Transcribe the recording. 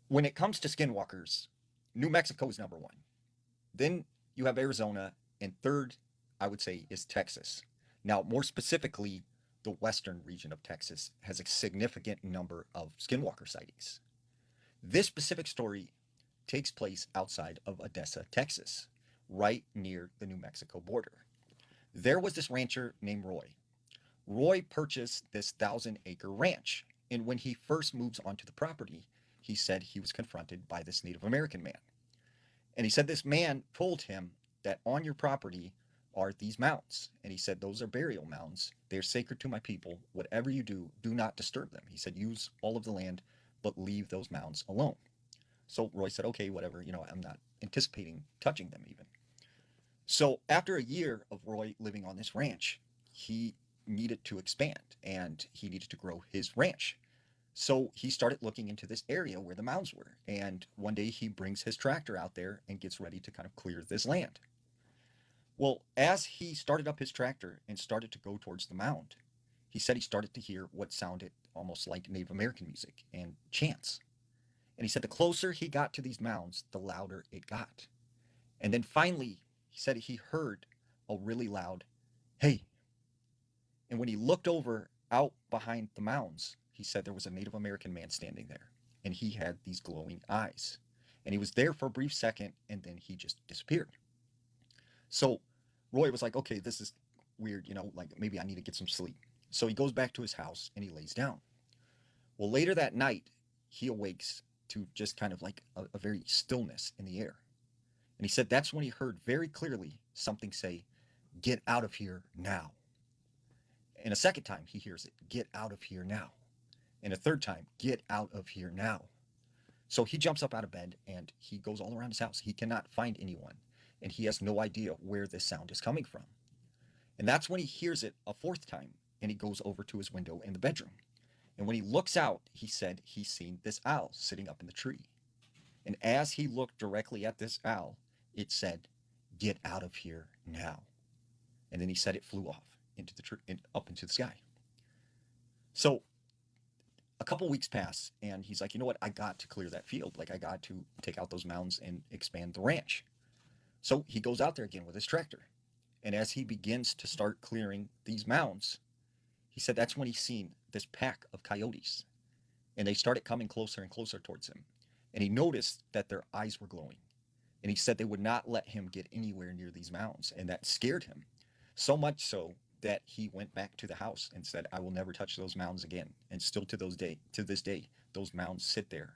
When it comes to skinwalkers, New Mexico is number one. Then you have Arizona, and third, I would say, is Texas. Now, more specifically, the western region of Texas has a significant number of skinwalker sightings. This specific story takes place outside of Odessa, Texas, right near the New Mexico border. There was this rancher named Roy. Roy purchased this 1,000-acre ranch, and when he first moves onto the property, he said he was confronted by this Native American man. And he said this man told him that on your property are these mounds. And he said, those are burial mounds. They're sacred to my people. Whatever you do, do not disturb them. He said, use all of the land, but leave those mounds alone. So Roy said, okay, whatever, I'm not anticipating touching them even. So after a year of Roy living on this ranch, he needed to expand and he needed to grow his ranch. So he started looking into this area where the mounds were. And one day he brings his tractor out there and gets ready to kind of clear this land. Well, as he started up his tractor and started to go towards the mound, he said he started to hear what sounded almost like Native American music and chants. And he said the closer he got to these mounds, the louder it got. And then finally, he said he heard a really loud, hey. And when he looked over out behind the mounds, he said there was a Native American man standing there. And he had these glowing eyes. And he was there for a brief second, and then he just disappeared. So Roy was like, okay, this is weird, like maybe I need to get some sleep. So he goes back to his house and he lays down. Well, later that night, he awakes to just kind of like a very stillness in the air. And he said that's when he heard very clearly something say, get out of here now. And a second time, he hears it, get out of here now. And a third time, get out of here now. So he jumps up out of bed and he goes all around his house. He cannot find anyone. And he has no idea where this sound is coming from. And that's when he hears it a fourth time and he goes over to his window in the bedroom. And when he looks out, he said he's seen this owl sitting up in the tree. And as he looked directly at this owl, it said, get out of here now. And then he said it flew off into the tree, up into the sky. So a couple weeks pass and he's like, you know what? I got to clear that field. Like I got to take out those mounds and expand the ranch. So he goes out there again with his tractor. And as he begins to start clearing these mounds, he said that's when he's seen this pack of coyotes. And they started coming closer and closer towards him. And he noticed that their eyes were glowing. And he said they would not let him get anywhere near these mounds. And that scared him. So much so that he went back to the house and said, I will never touch those mounds again. And still to this day, those mounds sit there